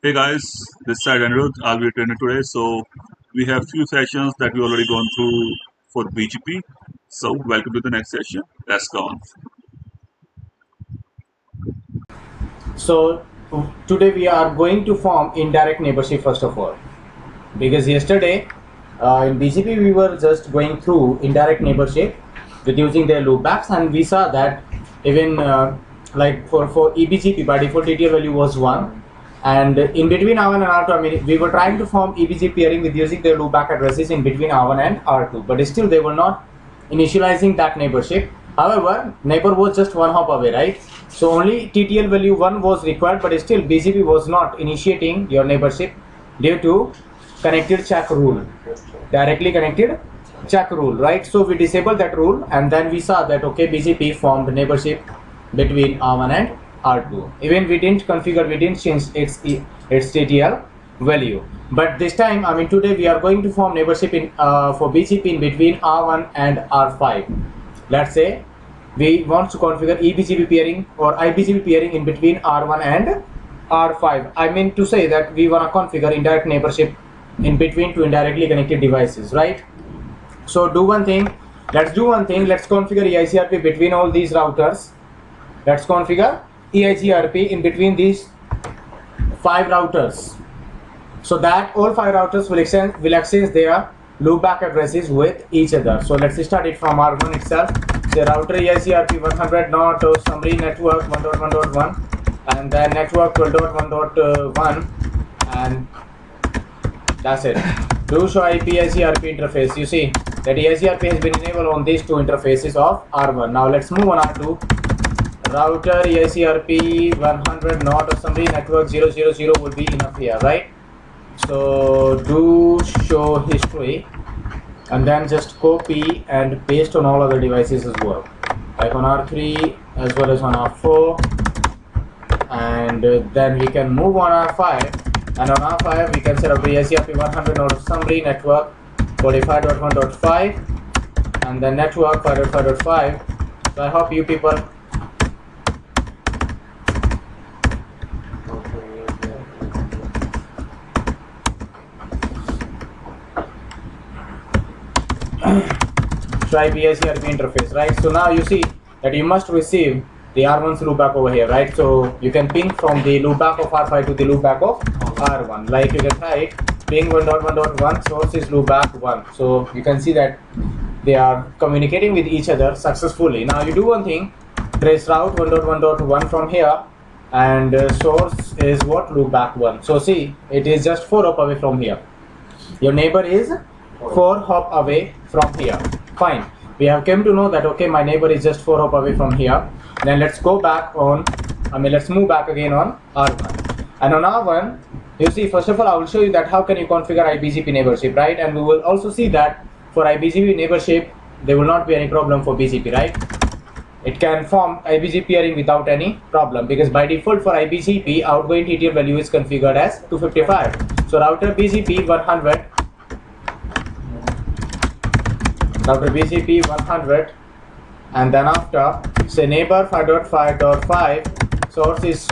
Hey guys, this side Anirudh. I'll be your trainer today. So we have few sessions that we already gone through for BGP. So welcome to the next session. Let's go on. So today we are going to form indirect neighborship first of all, because yesterday in BGP we were just going through indirect neighborship with using their loopbacks, and we saw that even like for eBGP by default TTL value was 1, and in between R1 and R2, I mean, we were trying to form eBGP pairing with using their loopback addresses in between R1 and R2, but still they were not initializing that neighborship. However, neighbor was just one hop away, right? So only TTL value 1 was required, but still BGP was not initiating your neighborship due to connected check rule, directly connected check rule, right? So we disabled that rule, and then we saw that okay, BGP formed neighborship between R1 and R2. Even we didn't configure, we didn't change its TTL value, but this time, I mean, today we are going to form neighborship in for BGP in between R1 and R5. Let's say we want to configure eBGP pairing or iBGP pairing in between R1 and R5. I mean to say that we want to configure indirect neighborship in between two indirectly connected devices, right? So do one thing. Let's do one thing. Let's configure EIGRP between all these routers. Let's configure EIGRP in between these 5 routers, so that all 5 routers will exchange their loopback addresses with each other. So let's start it from R1 itself. The router EIGRP 100 not summary network 1.1.1, and then network 12.1.1, and that's it. Do show IP EIGRP interface. You see that EIGRP has been enabled on these 2 interfaces of R1. Now let's move on R2. Router EIGRP 100 not summary network 000 would be enough here, right? So do show history, and then just copy and paste on all other devices as well, like on R3 as well as on R4, and then we can move on R5, and on R5 we can set up the EIGRP 100 node summary network 45.1.5 and then network 5.5.5. So I hope you people try EIGRP interface, right? So now you see that you must receive the R1's loopback over here, right? So you can ping from the loopback of R5 to the loopback of R1. Like you can write ping 1.1.1 source is loopback 1. So you can see that they are communicating with each other successfully. Now you do one thing, trace route 1.1.1 from here, and source is what? Loopback 1. So see, it is just 4 hop away from here. Your neighbor is 4 hop away from here. Fine, we have come to know that okay, my neighbor is just 4 hop away from here. Then let's go back on, let's move back again on R1, and on R1 you see, first of all I will show you that how can you configure iBGP neighborship, right? And we will also see that for iBGP neighborship there will not be any problem for BGP, right? It can form iBGP pairing without any problem, because by default for iBGP outgoing TTL value is configured as 255. So router BGP 100, router BGP 100, and then after say neighbor 5.5.5 source is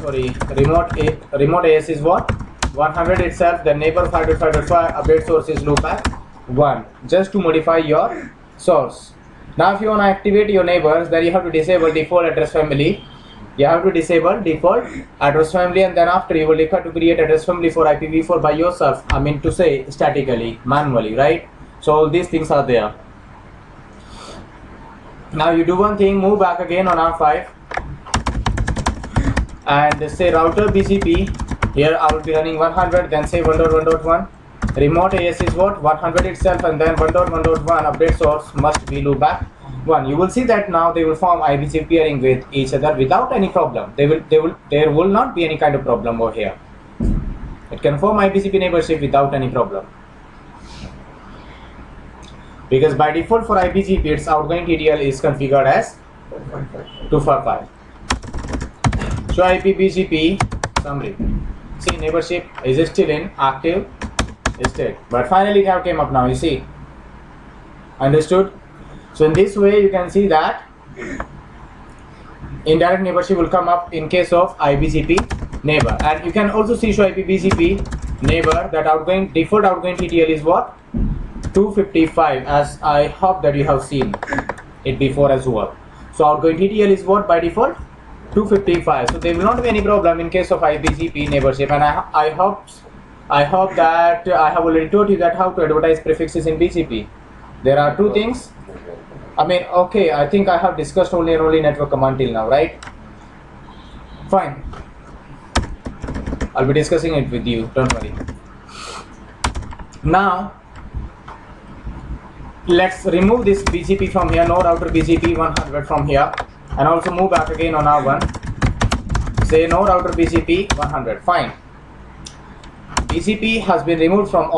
remote AS is what? 100 itself. Then neighbor 5.5.5 update source is loopback 1, just to modify your source. Now if you want to activate your neighbors, then you have to disable default address family. You have to disable default address family, and then after you will require to create address family for IPv4 by yourself, to say statically, manually, right? So all these things are there. Now you do one thing, move back again on R5 and say router BGP. Here I will be running 100, then say 1.1.1. Remote AS is what? 100 itself, and then 1.1.1 update source must be loopback 1. You will see that now they will form iBGP pairing with each other without any problem. There will not be any kind of problem over here. It can form iBGP neighborship without any problem, because by default for iBGP its outgoing TTL is configured as 255. So IP BGP summary. See, neighborship is still in active state, but finally it have came up now. You see, understood? So in this way you can see that indirect neighborship will come up in case of iBGP neighbor. And you can also see show IP BGP neighbor that default outgoing TTL is what? 255, as I hope that you have seen it before as well. So outgoing TTL is what by default? 255. So there will not be any problem in case of IBGP neighborship. And I hope that I have already told you that how to advertise prefixes in BGP. There are two things. I mean, okay, I think I have discussed only network command till now, right? Fine. I'll be discussing it with you, don't worry. Now, let's remove this BGP from here, no router BGP 100 from here, and also move back again on R1. Say no router BGP 100, fine. BGP has been removed from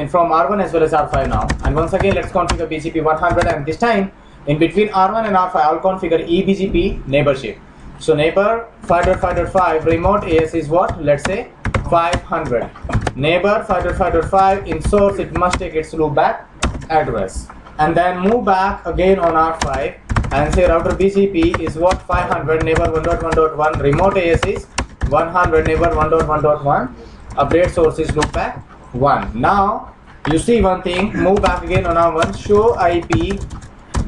from R1 as well as R5 now. And once again, let's configure BGP 100, and this time, in between R1 and R5, I'll configure eBGP neighborship. So neighbor 5.5.5 remote AS is what? Let's say 500. Neighbor 5.5.5 in source, it must take its loopback address. And then move back again on R5 and say router BGP is what? 500. Neighbor 1.1.1 remote AS is 100. Neighbor 1.1.1 update source is loopback 1. Now you see one thing, move back again on R1, show IP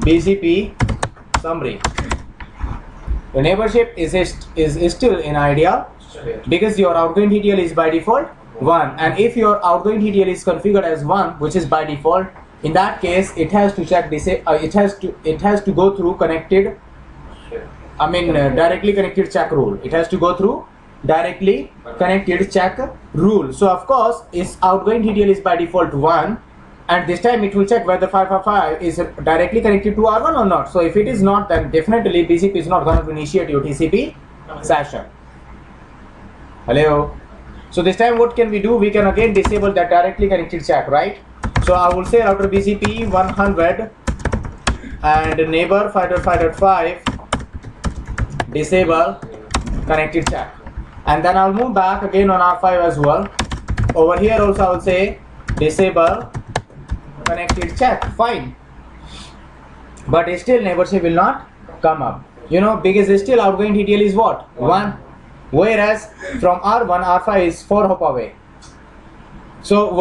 BGP summary. Your neighborship is still in ideal because your outgoing TTL is by default 1, and if your outgoing TTL is configured as 1, which is by default, in that case it has to check this. It has to go through connected. Directly connected check rule. It has to go through directly connected check rule. So of course, its outgoing TTL is by default 1. And this time it will check whether 555 is directly connected to R1 or not. So if it is not, then definitely BGP is not going to initiate your TCP session. Hello. So this time what can we do? We can again disable that directly connected check, right? So I will say router BGP 100 and neighbor 5.5.5 disable connected check. And then I'll move back again on R5 as well. Over here also I will say disable connected check, fine, but still neighborship will not come up, because still outgoing TTL is what? 1, whereas from R1 R5 is 4 hop away. So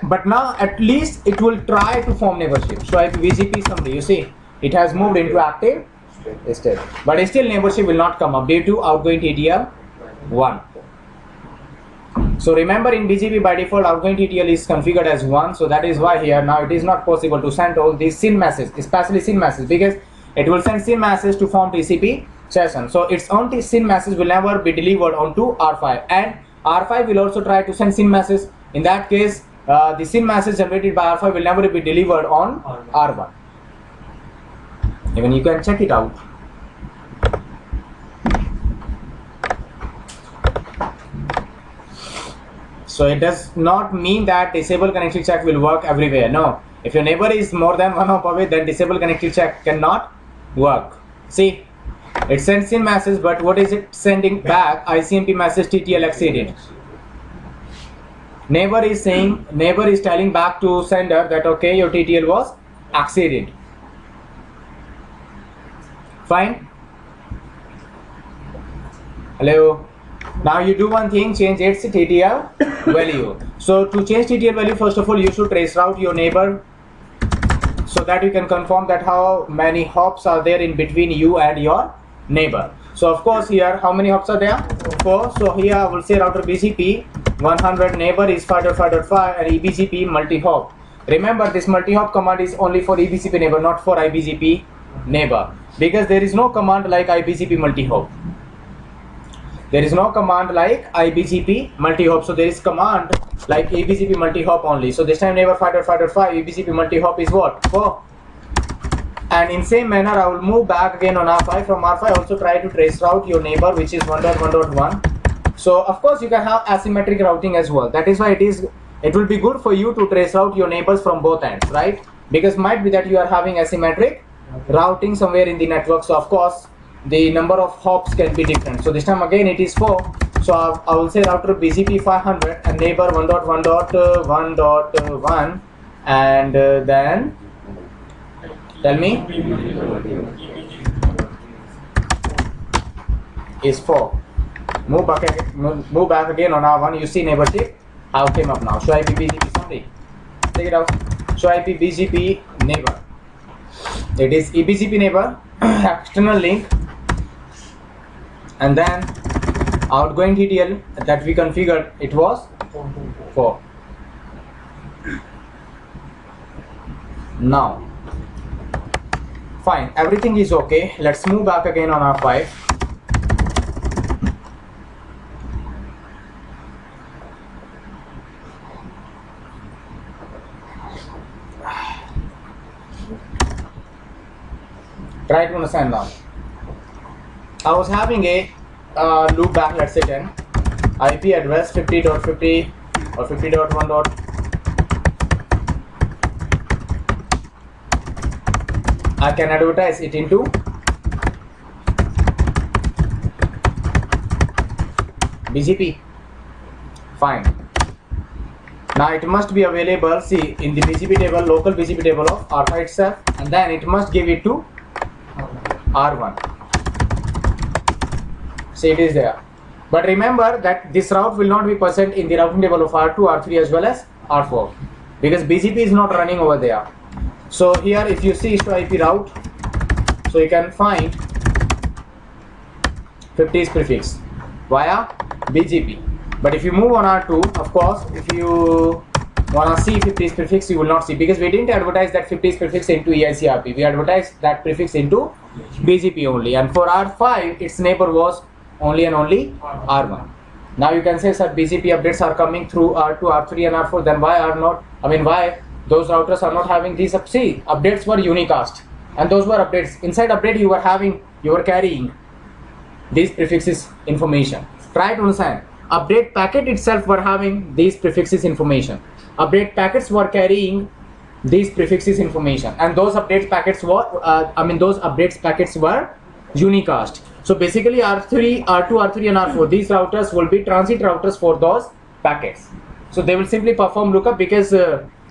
but now at least it will try to form neighborship. So if BGP summary, you see it has moved into active state, but still neighborship will not come up due to outgoing TTL 1. So remember, in BGP by default outgoing TTL is configured as 1, so that is why here now it is not possible to send all these SYN messages, especially SYN messages, because it will send SYN message to form TCP session. So its own SYN message will never be delivered onto R5, and R5 will also try to send SYN message. In that case, the SYN message generated by R5 will never be delivered on R1. Even you can check it out. So it does not mean that disable connected check will work everywhere. No. If your neighbor is more than 1 hop away, then disable connected check cannot work. See, it sends in message, but what is it sending back? ICMP message TTL exceeded. Neighbor is telling back to sender that okay, your TTL was exceeded. Fine. Hello. Now you do one thing, change its TTL value. So to change TTL value, first of all, you should trace route your neighbor so that you can confirm that how many hops are there in between you and your neighbor. So of course here, how many hops are there? 4. So here I will say router BGP 100 neighbor is 5.5.5 and eBGP multi-hop. Remember, this multi-hop command is only for eBGP neighbor, not for IBGP neighbor, because there is no command like IBGP multi-hop. There is no command like IBGP multi-hop, so there is command like eBGP multi-hop only. So this time neighbor 5.5.5 eBGP multi-hop is what? 4. And in same manner, I will move back again on R5. From R5, also try to trace route your neighbor, which is 1.1.1. So of course you can have asymmetric routing as well. That is why it will be good for you to trace out your neighbors from both ends, right? Because might be that you are having asymmetric routing somewhere in the network. So of course the number of hops can be different. So this time again it is 4. So I will say router BGP 500 and neighbor 1.1.1.1 and then tell me is 4. move back again on R1. You see neighborship how came up now. Show IP BGP summary. Take it out. Show IP BGP neighbor. It is eBGP neighbor, external link, and then outgoing TTL that we configured, it was 4. Now, fine, everything is okay. Let's move back again on R5. Try to understand now. I was having a loop back, let's say 10, IP address 50.50 or 50.1. I can advertise it into BGP. Fine. Now it must be available, see, in the BGP table, local BGP table of R5 itself, and then it must give it to R1. See, it is there. But remember that this route will not be present in the routing table of R2, R3 as well as R4, because BGP is not running over there. So here if you see show IP route, so you can find 50s prefix via BGP. But if you move on R2, of course, if you wanna see 50s prefix, you will not see, because we didn't advertise that 50s prefix into EICRP. We advertised that prefix into BGP only, and for R5 its neighbor was only and only R1. Now you can say, sir, BGP updates are coming through R2, R3 and R4, then why are not, why those routers are not having these? See, updates were unicast, and those were updates. Inside update you were carrying these prefixes information. Try to understand. Update packet itself were having these prefixes information. Update packets were carrying these prefixes information, and those updates packets were those updates packets were unicast. So basically R3, R2, R3 and R4, these routers will be transit routers for those packets. So they will simply perform lookup, because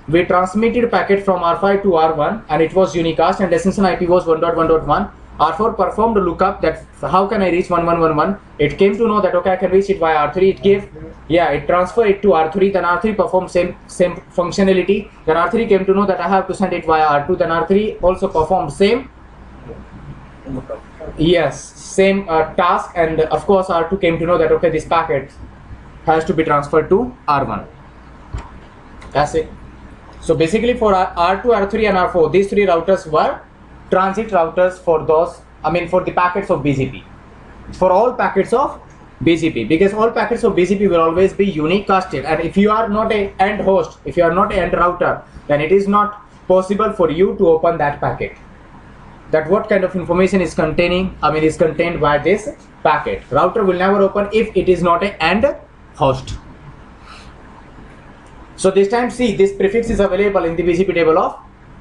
we transmitted packet from R5 to R1 and it was unicast and destination IP was 1.1.1. R4 performed a lookup that how can I reach 1111. It came to know that okay, I can reach it via R3. It gave, it transferred it to R3. Then R3 performed same functionality. Then R3 came to know that I have to send it via R2. Then R3 also performed same task, and of course R2 came to know that okay, this packet has to be transferred to R1. That's it. So basically for R2, R3 and R4, these three routers were transit routers for those, for the packets of BGP. For all packets of BGP, because all packets of BGP will always be unicasted, and if you are not a end host, if you are not an end router, then it is not possible for you to open that packet. That what kind of information is contained by this packet. Router will never open if it is not an end host. So this time, see, this prefix is available in the BGP table of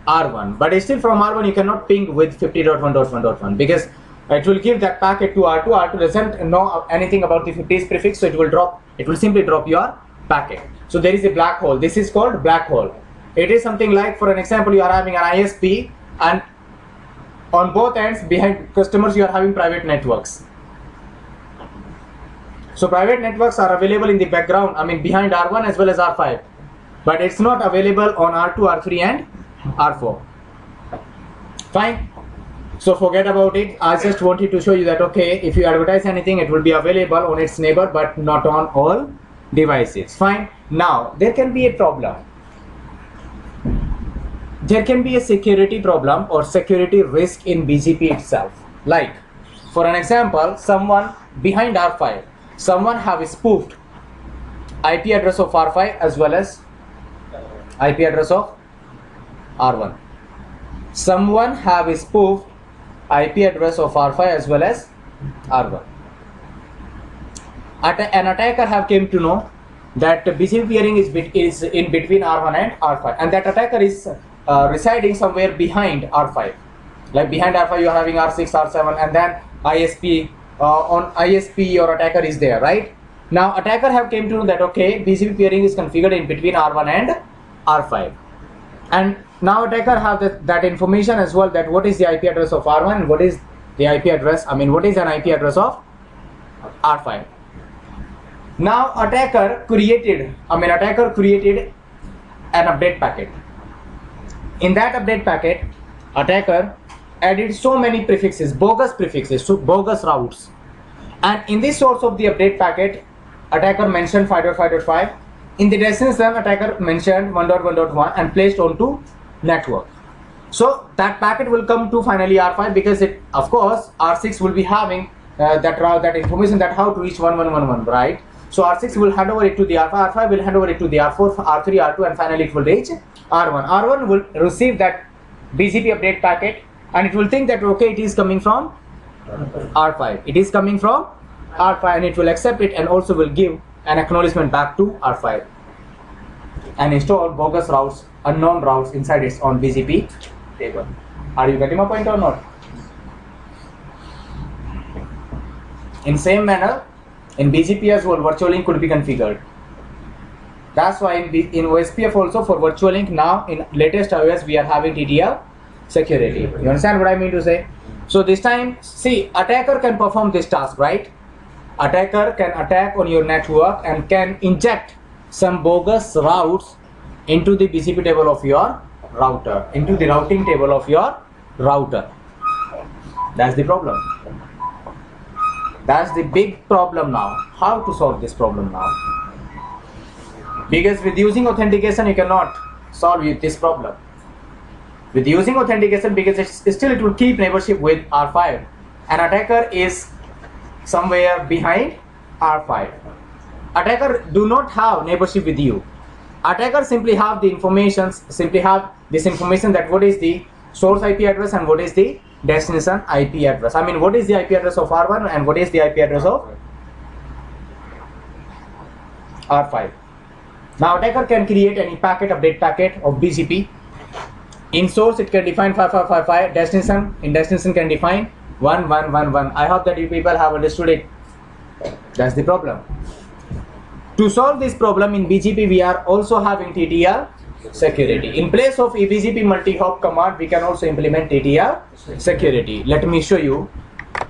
R1, but still from R1 you cannot ping with 50.1.1.1 because it will give that packet to R2. R2 doesn't know anything about the 50s prefix, so it will simply drop your packet. So there is a black hole. This is called black hole. It is something like, for an example, you are having an ISP and on both ends behind customers you are having private networks. So private networks are available in the background, behind R1 as well as R5, but it's not available on R2, R3 and R4. Fine. So forget about it. I just wanted to show you that okay, if you advertise anything, it will be available on its neighbor but not on all devices. Fine. Now there can be a problem. There can be a security problem or security risk in BGP itself. Like, for an example, someone behind R5, someone have spoofed IP address of R5 as well as IP address of R1. Someone have spoofed IP address of R5 as well as R1. An attacker have came to know that BGP peering is in between R1 and R5, and that attacker is residing somewhere behind R5. Like behind R5 you are having R6, R7, and then ISP. On ISP your attacker is there, right? Now attacker have came to know that okay, BGP peering is configured in between R1 and R5, and now attacker have that information as well, that what is the IP address of R1 and what is the IP address, what is an IP address of R5. Now attacker created an update packet. In that update packet, attacker added so many prefixes, bogus prefixes, so bogus routes. And in this source of the update packet, attacker mentioned 5.5.5. In the destination, attacker mentioned 1.1.1 and placed onto network. So that packet will come to finally R5, because it, of course, R6 will be having that information that how to reach 1111, right? So R6 will hand over it to the R5, R5 will hand over it to the R4, R3, R2, and finally it will reach R1. R1 will receive that BGP update packet and it will think that okay, it is coming from R5. It is coming from R5 and it will accept it and also will give an acknowledgement back to R5 and install bogus routes, unknown routes inside its own BGP table. Are you getting my point or not? In same manner, in BGP as well, virtual link could be configured. That's why in OSPF also for virtual link now in latest iOS we are having TTL security. You understand what I mean to say? So this time, see, attacker can perform this task, right? Attacker can attack on your network and can inject some bogus routes into the BGP table of your router, into the routing table of your router. That's the problem. That's the big problem now. How to solve this problem now? Because with using authentication you cannot solve this problem. With using authentication, because it will keep neighborship with R5. An attacker is somewhere behind R5. Attacker do not have neighborship with you. Attacker simply have the information, that what is the source IP address and what is the destination IP address. I mean, what is the IP address of R1 and what is the IP address of R5. Now attacker can create any packet, update packet of BGP. In source it can define 5555, destination, in destination can define 1111. I hope that you people have understood it. That's the problem. To solve this problem in BGP we are also having TTL security. In place of BGP multi-hop command we can also implement TTL security. Let me show you.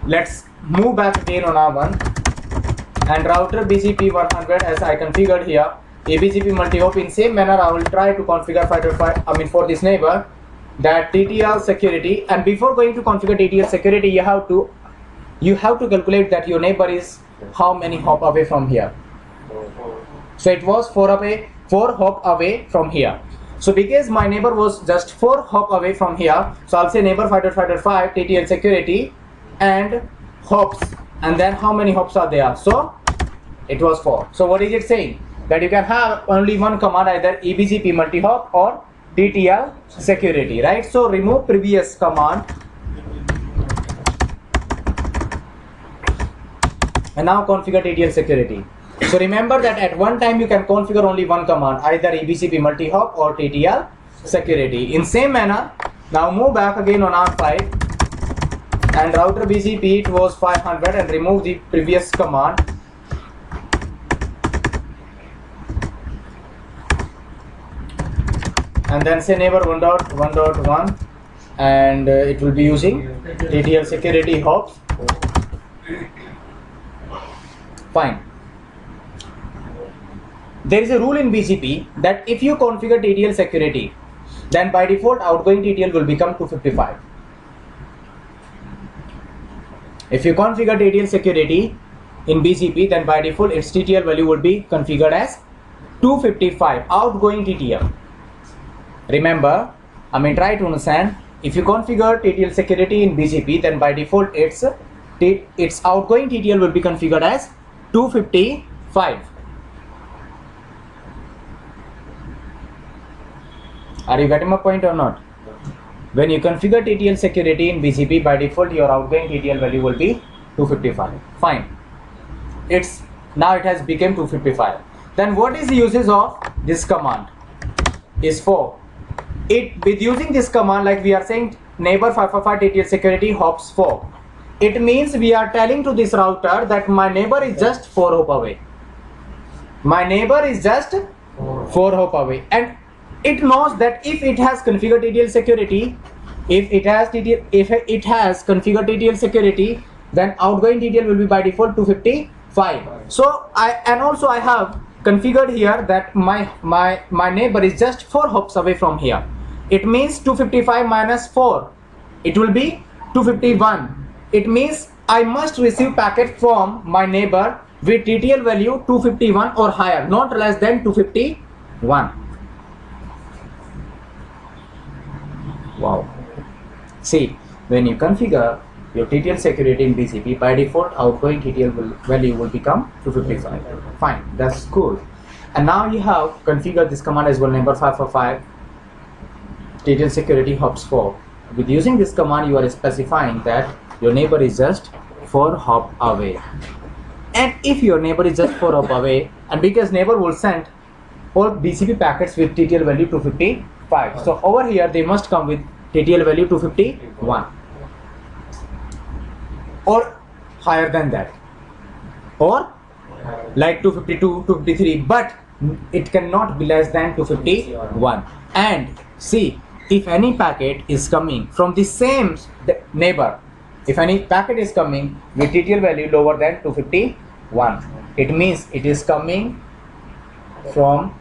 Let's move back again on R1 and router BGP 100 as I configured here. BGP multi-hop in same manner I will try to configure 5.5 for this neighbor that TTL security. And before going to configure TTL security you have to calculate that your neighbor is how many hop away from here. So it was 4 hop away from here. So because my neighbor was just 4 hop away from here, so I'll say neighbor 5.5 TTL security and hops, and then how many hops are there? So it was 4. So what is it saying? That you can have only one command, either eBGP multi-hop or TTL security, right? So remove previous command and now configure TTL security. So remember that at one time you can configure only one command, either eBGP multi-hop or TTL security. In same manner, now move back again on R5 and router BGP it was 500 and remove the previous command. And then say neighbor 1.1.1 and it will be using TTL security hops. Fine. There is a rule in BGP that if you configure TTL security, then by default outgoing TTL will become 255. If you configure TTL security in BGP, then by default its TTL value would be configured as 255 outgoing TTL. Remember, try to understand, if you configure TTL security in BGP, then by default its outgoing TTL will be configured as 255. Are you getting my point or not? When you configure TTL security in BGP, by default your outgoing TTL value will be 255. Fine. Now it has become 255. Then what is the uses of this command? Is for with using this command, like we are saying neighbor 555 TTL security hops 4. It means we are telling to this router that my neighbor is just 4 hop away. My neighbor is just 4 hop away, and it knows that if it has configured TTL security, if it has configured TTL security, then outgoing TTL will be by default 255. So I have configured here that my neighbor is just 4 hops away from here. It means 255 minus 4, it will be 251. It means I must receive packet from my neighbor with TTL value 251 or higher, not less than 251. Wow. See, when you configure your TTL security in BGP, by default outgoing TTL value will become 255. Fine, that's cool. And now you have configured this command as well, neighbor 545 TTL security hops 4. With using this command, you are specifying that your neighbor is just 4 hop away. And if your neighbor is just 4 hop away, and because neighbor will send all BGP packets with TTL value 255, so over here they must come with TTL value 251 or higher than that, or like 252, 253, but it cannot be less than 251. And see, if any packet is coming from the same neighbor, if any packet is coming with TTL value lower than 251, it means it is coming from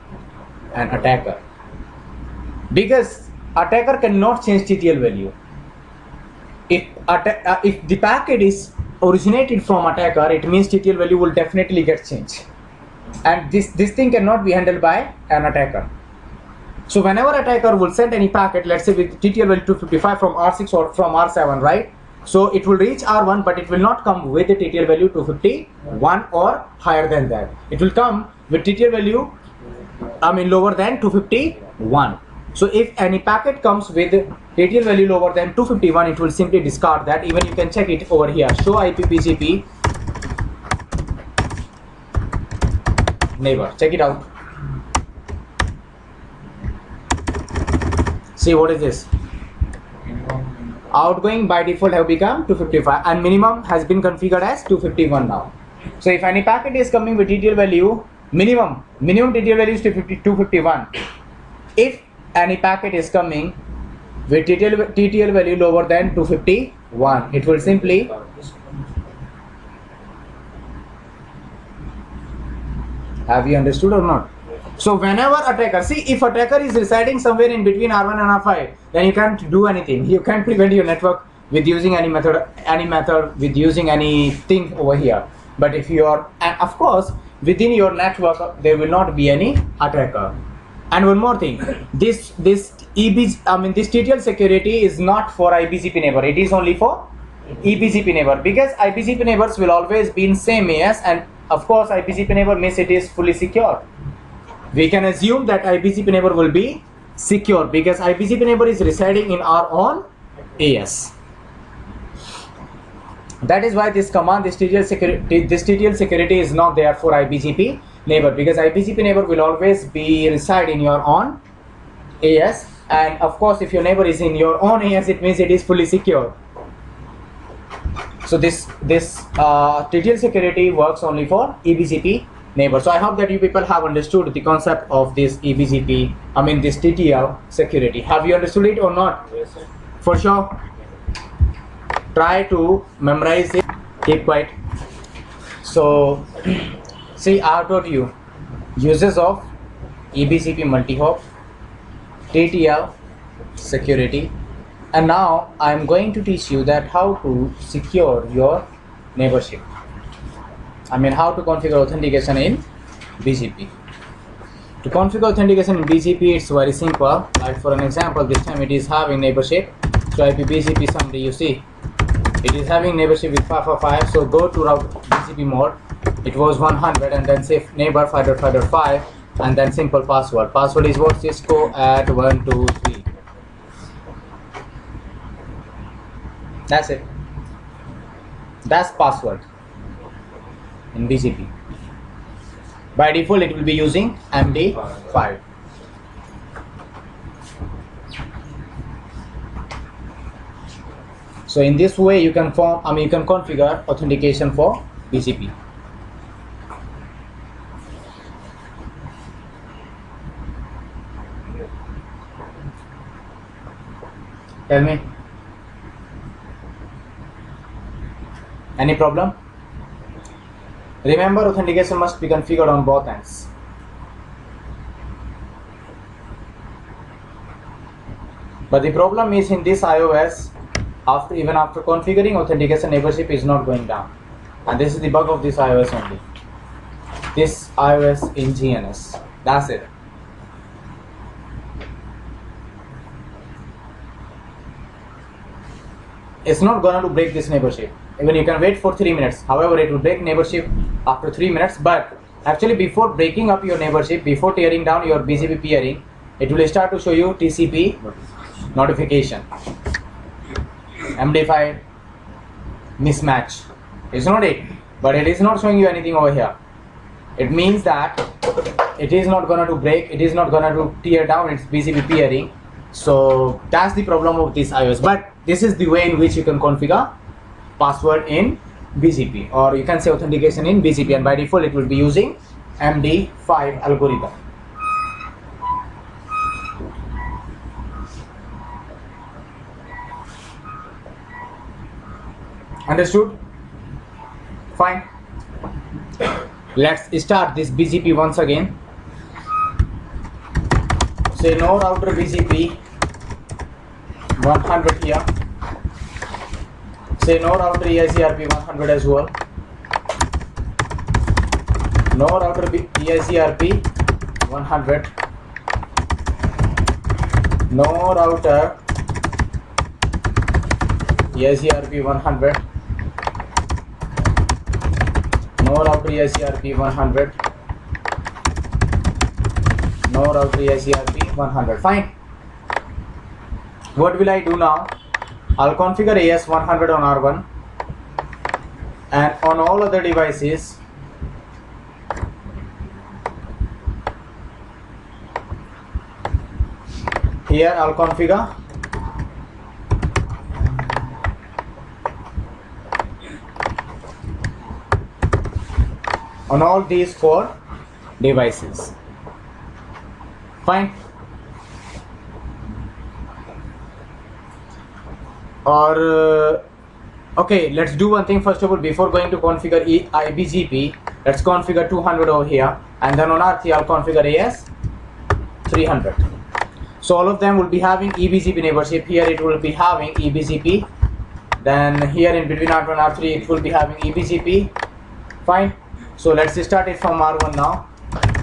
an attacker, because attacker cannot change TTL value. If the packet is originated from attacker, it means TTL value will definitely get changed, and this thing cannot be handled by an attacker. So whenever attacker will send any packet, let's say with TTL value 255 from R6 or from R7, right? So it will reach R1, but it will not come with the TTL value 251 or higher than that. It will come with TTL value, lower than 251. So if any packet comes with TTL value lower than 251, it will simply discard that. Even you can check it over here, show IP BGP neighbor. Check it out. See, what is this? Outgoing by default have become 255 and minimum has been configured as 251 now. So if any packet is coming with TTL value, minimum TTL value is 251. If any packet is coming with TTL value lower than 251, it will simply have you understood or not? So whenever attacker, see, if attacker is residing somewhere in between R1 and R5, then you can't do anything. You can't prevent your network with using any method with using anything over here. But if you are, and of course within your network there will not be any attacker. And one more thing, this TTL security is not for IBGP neighbor. It is only for eBGP neighbor, because IBGP neighbors will always be in same AS, and of course IBGP neighbor means it is fully secure. We can assume that IBGP neighbor will be secure because IBGP neighbor is residing in our own AS. That is why this command, this TTL security is not there for IBGP neighbor, because IBGP neighbor will always be reside in your own AS, and of course if your neighbor is in your own AS, it means it is fully secure. So this TTL security works only for eBGP neighbor. So I hope that you people have understood the concept of this eBGP, this TTL security. Have you understood it or not? Yes, sir. For sure. Try to memorize it. Keep quiet. So see, I have taught you uses of eBGP multi-hop, TTL security, and now I am going to teach you that how to secure your neighborship. How to configure authentication in BGP. To configure authentication in BGP, it's very simple. Like for an example, this time it is having neighborship. So IP BGP summary, you see, it is having neighborship with 545. So go to route BGP mode. It was 100, and then say neighbor 5.5.5, and then simple password. Password is what? Cisco at 123. That's it. That's password in BGP. By default it will be using MD5. So in this way you can you can configure authentication for BGP. Tell me, any problem? Remember, authentication must be configured on both ends. But the problem is in this iOS, even after configuring, authentication neighborship is not going down. And this is the bug of this iOS only. This iOS in GNS. That's it. It's not gonna to break this neighborship. Even you can wait for 3 minutes. However, it will break neighborship after 3 minutes. But actually, before breaking up your neighborship, before tearing down your BGP peering, it will start to show you TCP notification. MD5 mismatch. It's not it, but it is not showing you anything over here. It means that it is not gonna to break. It is not gonna to tear down its BGP peering. So that's the problem of this iOS. But this is the way in which you can configure password in BGP, or you can say authentication in BGP, and by default it will be using MD5 algorithm. Understood? Fine. Let's start this BGP once again. Say no router BGP 100 here. Say no router EICRP 100 as well. No router EICRP 100. No router EICRP 100. No router EICRP 100. No router EICRP 100. Fine. What will I do now? I'll configure AS100 on R1, and on all other devices here I'll configure on all these 4 devices. Fine. Or okay, let's do one thing first of all. Before going to configure IBGP, let's configure 200 over here, and then on R3 I'll configure AS300. So all of them will be having eBGP neighborship. Here it will be having eBGP. Then here in between R1 and R3 it will be having eBGP. Fine. So let's start it from R1 now.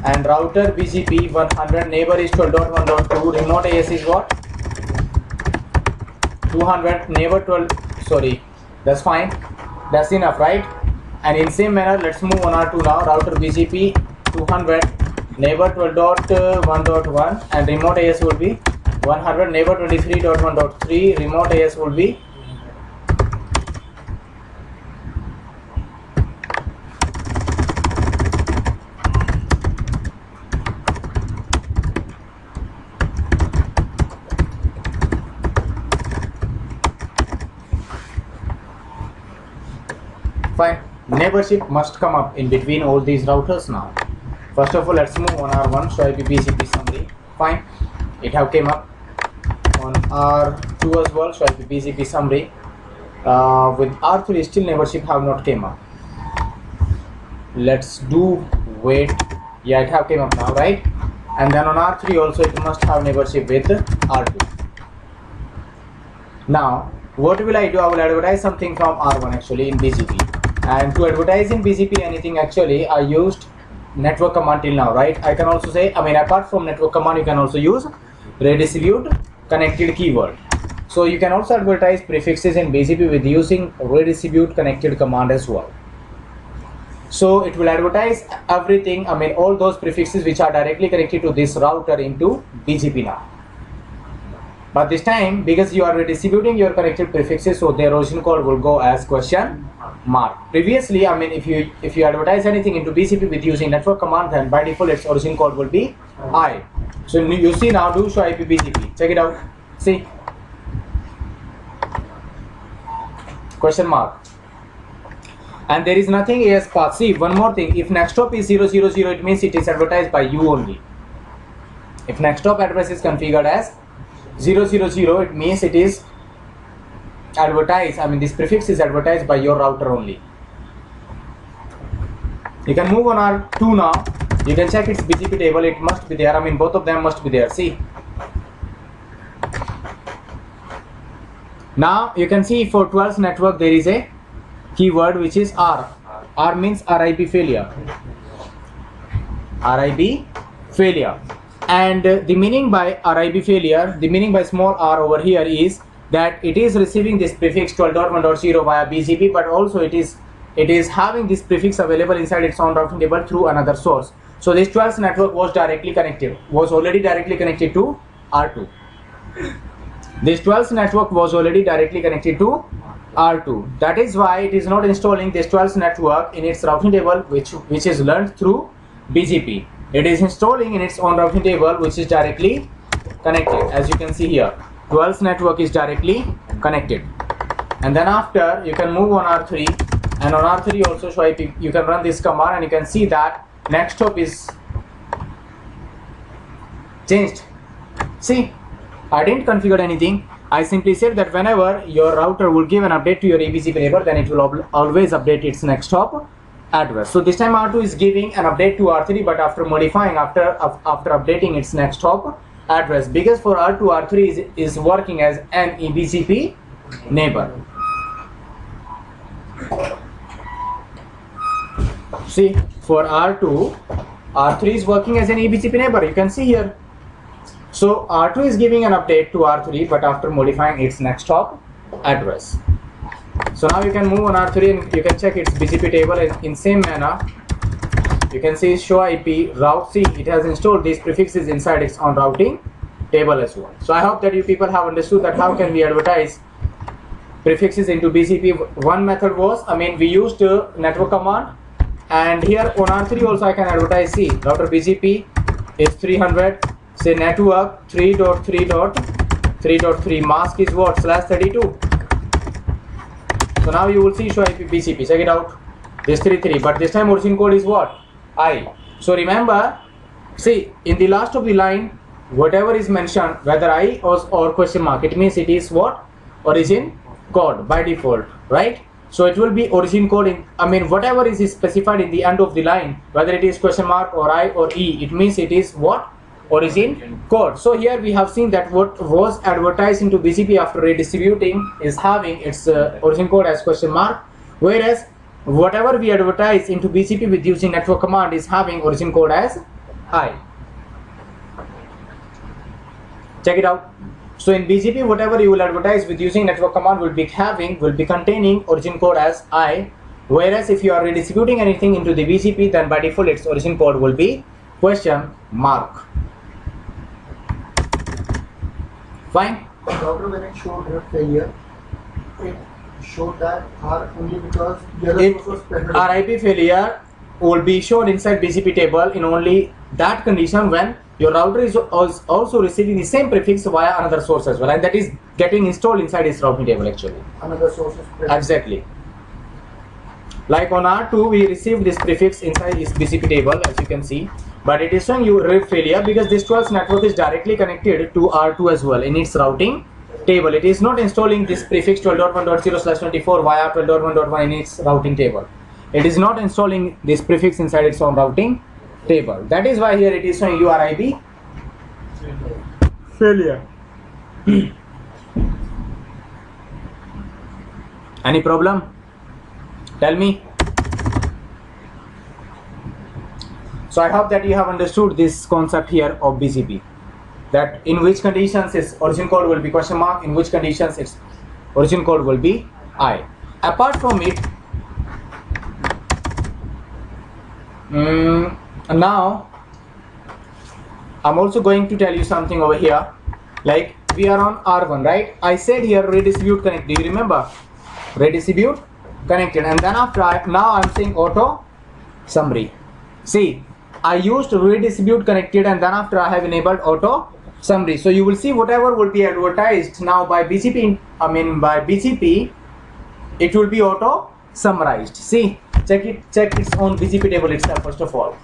And router BGP 100, neighbor is 12.1.2, remote AS is what? 200, neighbor 12, sorry, that's fine, that's enough, right? And in same manner, let's move on R2 now. Router BGP 200, neighbor 12.1.1, and remote AS will be 100, neighbor 23.1.3, remote AS will be fine. Neighborship must come up in between all these routers now. First of all, let's move on R1, show IP BGP summary. Fine, it have came up. On R2 as well, show IP BGP summary. With R3 still neighborship have not came up. Let's do wait. Yeah, it have came up now, right? And then on R3 also it must have neighborship with R2. Now what will I do? I will advertise something from R1 actually in BGP. And to advertise in BGP anything, actually I used network command till now, right? I can also say, I mean, apart from network command, you can also use redistribute connected keyword. So you can also advertise prefixes in BGP with using redistribute connected command as well. So it will advertise everything, I mean all those prefixes which are directly connected to this router into BGP now. But this time, because you are redistributing your connected prefixes, so their origin code will go as question mark. Previously, I mean, if you advertise anything into BGP with using network command, then by default its origin code will be I. So you see now, do show IP BGP. Check it out. See, question mark. And there is nothing as path. See, one more thing. If next hop is 000, it means it is advertised by you only. If next hop address is configured as 000, it means it is advertised, I mean this prefix is advertised by your router only. You can move on R2 now. You can check its BGP table. It must be there. I mean, both of them must be there. See. Now you can see for 12's network there is a keyword which is R. R means RIP failure. RIP failure. And the meaning by RIP failure, the meaning by small r over here is that it is receiving this prefix 12.1.0 via BGP, but also it is having this prefix available inside its own routing table through another source. So this 12's network was already directly connected to R2. This 12's network was already directly connected to R2. That is why it is not installing this 12's network in its routing table, which is learned through BGP. It is installing in its own routing table, which is directly connected. As you can see here, 12's network is directly connected. And then after, you can move on R3, and on R3 also show IP. You can run this command and you can see that next hop is changed. See, I didn't configure anything. I simply said that whenever your router will give an update to your EBGP neighbor, then it will always update its next hop address. So this time R2 is giving an update to R3, but after modifying, after updating its next hop address, because for R2, R3 is working as an EBGP neighbor. See, for R2, R3 is working as an EBGP neighbor. You can see here. So R2 is giving an update to R3, but after modifying its next hop address. So now you can move on R3 and you can check its BGP table in same manner. You can see show IP route C. It has installed these prefixes inside its own routing table as well. So I hope that you people have understood that how can we advertise prefixes into BGP. One method was, we used network command, and here on R3 also I can advertise. See, router BGP is 300. Say network 3.3.3.3 mask is what? /32. So now you will see show IP BGP. Check it out. This 33, but this time origin code is what? I. So remember, see, in the last of the line, whatever is mentioned, whether I or question mark, it means it is what? Origin code by default, right? So it will be origin code in, whatever is specified in the end of the line, whether it is question mark or I or E, it means it is what? Origin code. So here we have seen that what was advertised into BGP after redistributing is having its origin code as question mark, whereas whatever we advertise into BGP with using network command is having origin code as I. Check it out. So in BGP, whatever you will advertise with using network command will be containing origin code as I, whereas if you are redistributing anything into the BGP, then by default its origin code will be question mark. Fine. Doctor, when it showed her failure, it showed that R only because the other source was present. RIP failure will be shown inside BGP table in only that condition when your router is also receiving the same prefix via another source as well, and that is getting installed inside its routing table actually. Another source is present. Exactly. Like on R2, we received this prefix inside its BGP table, as you can see, but it is showing you RIP failure because this 12's network is directly connected to R2 as well in its routing table. It is not installing this prefix 12.1.0/24 via 12.1.1 in its routing table. It is not installing this prefix inside its own routing table. That is why here it is showing URIP failure. Any problem? Tell me. So I hope that you have understood this concept here of BGP, that in which conditions its origin code will be question mark, in which conditions its origin code will be I. Apart from it, now I'm also going to tell you something over here. Like we are on R1, right? I said here redistribute connect. Do you remember? Redistribute connected, and then after now I'm saying auto summary. See, I used redistribute connected, and then after I have enabled auto summary. So you will see whatever will be advertised now by BGP, by BGP, it will be auto summarized. See, check its own BGP table itself first of all.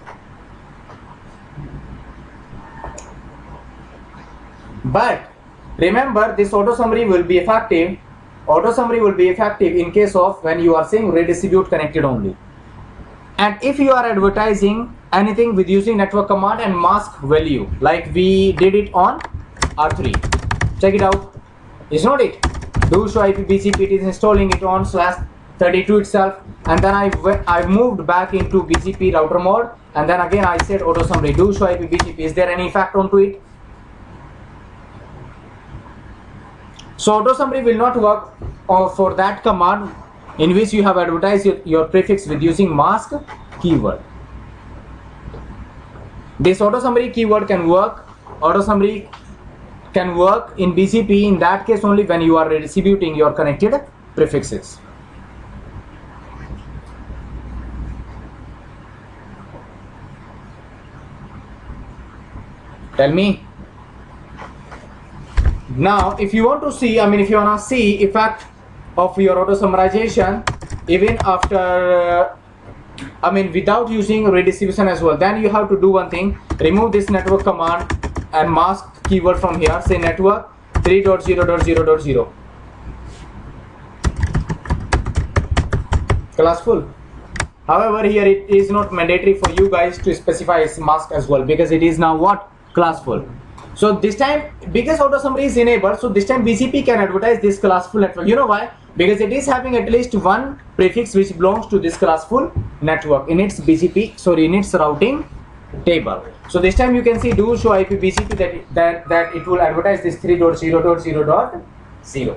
But remember, this auto summary will be effective. Auto summary will be effective in case of when you are saying redistribute connected only. And if you are advertising anything with using network command and mask value, like we did it on R3, check it out. Is not it? Do show IP BGP, it is installing it on /32 itself, and then I moved back into BGP router mode, and then again I said auto summary do show IP BGP. Is there any effect onto it? So auto summary will not work for that command in which you have advertised your prefix with using mask keyword. This auto summary keyword can work. Auto summary can work in BGP in that case only when you are redistributing your connected prefixes. Tell me. Now if you want to see, if you want to see effect of your auto summarization even after without using redistribution as well, then you have to do one thing. Remove this network command and mask keyword from here. Say network 3.0.0.0 class full. However, here it is not mandatory for you guys to specify its mask as well, because it is now what? Class full. So this time, because auto summary is enabled, so this time BGP can advertise this classful network. You know why? Because it is having at least one prefix which belongs to this classful network in its BGP, in its routing table. So this time you can see do show IP BGP that it will advertise this 3.0.0.0.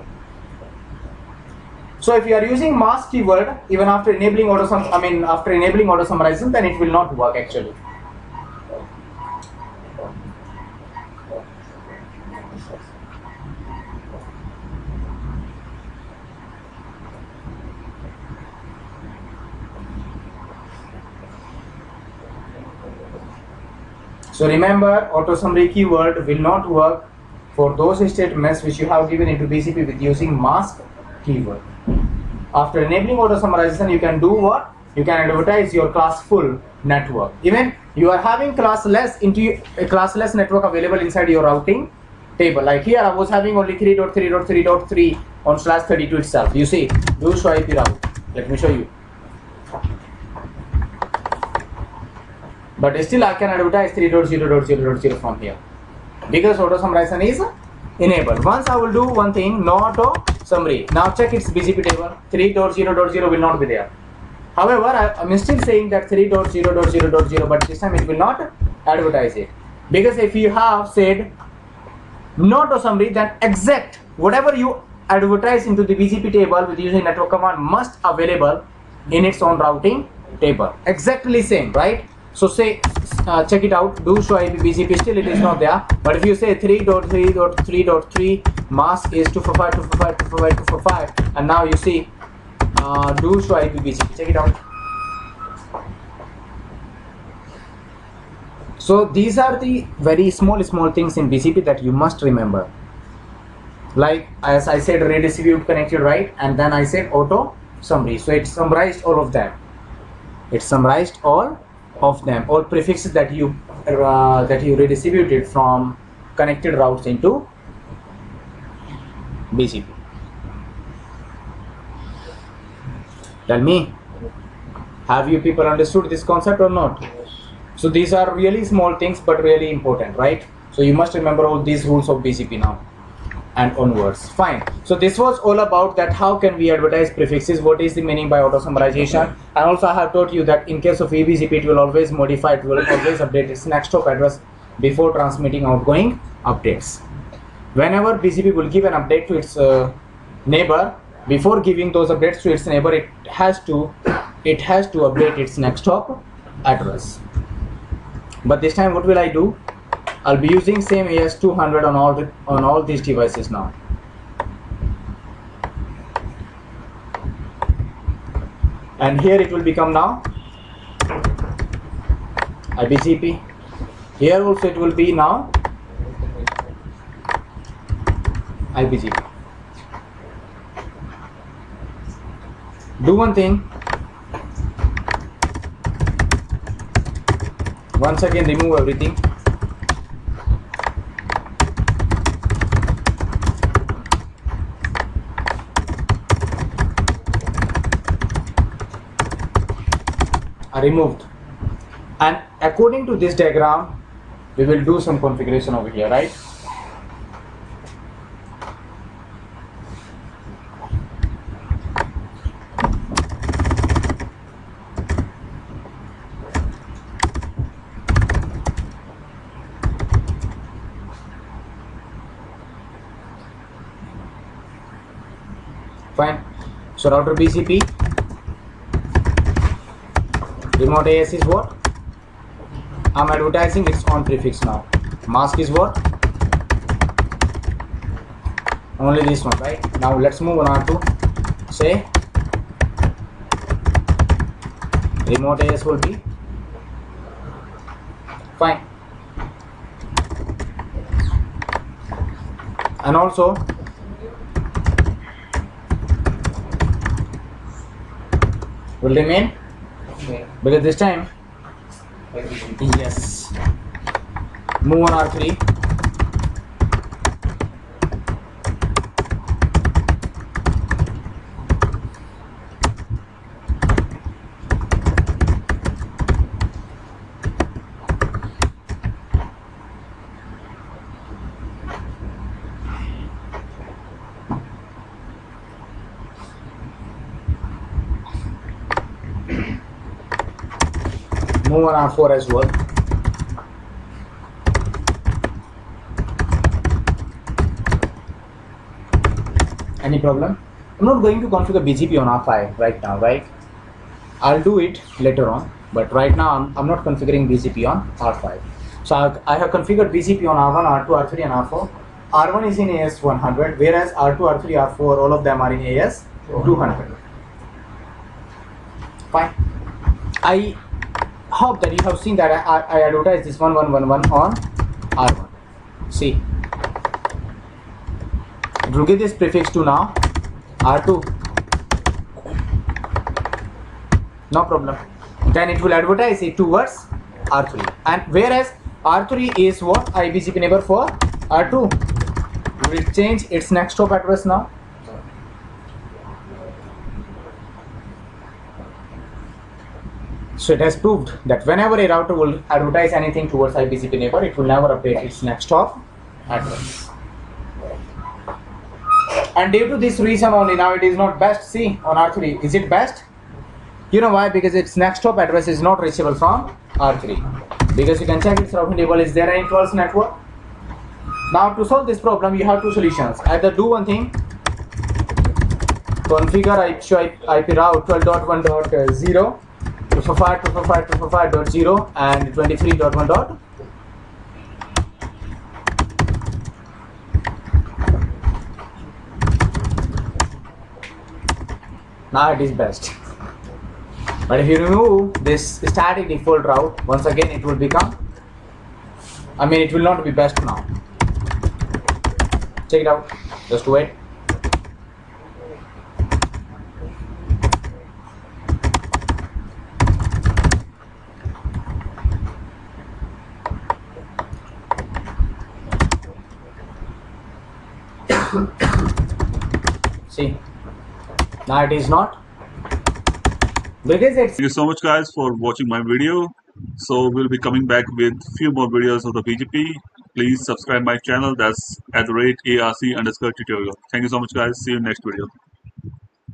So if you are using mask keyword even after enabling auto summarization, then it will not work actually. So remember, auto summary keyword will not work for those statements which you have given into BGP with using mask keyword. After enabling auto summarization, you can do what? You can advertise your class full network. Even you are having classless network available inside your routing table. Like here, I was having only 3.3.3.3 on /32 itself. You see, do show IP route. Let me show you. But still I can advertise 3.0.0.0 from here because auto summarization is enabled. Once I will do one thing, no auto summary. Now check its BGP table. 3.0.0 will not be there. However, I'm still saying that 3.0.0.0, but this time it will not advertise it, because if you have said no auto summary, then exact whatever you advertise into the BGP table with using network command must available in its own routing table. Exactly same, right? So say check it out, do show IP BGP, still it is not there. But if you say 3.3.3.3 mask is 245, and now you see do show IP BGP, check it out. So these are the very small things in BGP that you must remember. Like as I said, redistribute connected, right? And then I said auto summary. So it summarized all of them. It summarized all of them, all prefixes that you redistributed from connected routes into BGP. Tell me, have you people understood this concept or not? So these are really small things but really important, right? So you must remember all these rules of BGP now and onwards. Fine. So this was all about that how can we advertise prefixes, what is the meaning by auto summarization, and also I have taught you that in case of eBGP it will always modify, it will always update its next hop address before transmitting outgoing updates. Whenever BGP will give an update to its neighbor, before giving those updates to its neighbor, it has to update its next hop address. But this time what will I do? I'll be using same AS200 on all these devices now. And here it will become now IBGP. Here also it will be now IBGP. Do one thing. Once again remove everything. removed. And according to this diagram, we will do some configuration over here, right? Fine. So router BGP, remote AS is what? I'm advertising its on prefix now. Mask is what? Only this one, right? Now let's move on to say remote AS will be fine. And also will remain because this time yes. Move on R3. Move on R4 as well. Any problem? I'm not going to configure BGP on R5 right now, right? I'll do it later on, but right now I'm not configuring BGP on R5. So I have configured BGP on R1, R2, R3 and R4. R1 is in AS 100, whereas R2, R3, R4, all of them are in AS 200. Fine. I hope that you have seen that I advertise this 1111 on R1. See, it will give this prefix to now R2. No problem. Then it will advertise it towards R3. And whereas R3 is what? IBGP neighbor for R2. Will it change its next hop address now? So it has proved that whenever a router will advertise anything towards IBGP neighbor, it will never update its next hop address. And due to this reason only, now it is not best. See, on R3, is it best? You know why? Because its next hop address is not reachable from R3. Because you can check its routing table, is there any false network? Now to solve this problem, you have two solutions. Either do one thing, configure IP route 12.1.0, 255.255.255.0 and 23.1. Now it is best. But if you remove this static default route, once again it will become, it will not be best now. Check it out. Just wait. See, now it is not, because it's. Thank you so much guys for watching my video. So we'll be coming back with few more videos of the BGP. Please subscribe my channel. That's @ARC_tutorial. Thank you so much guys. See you in next video.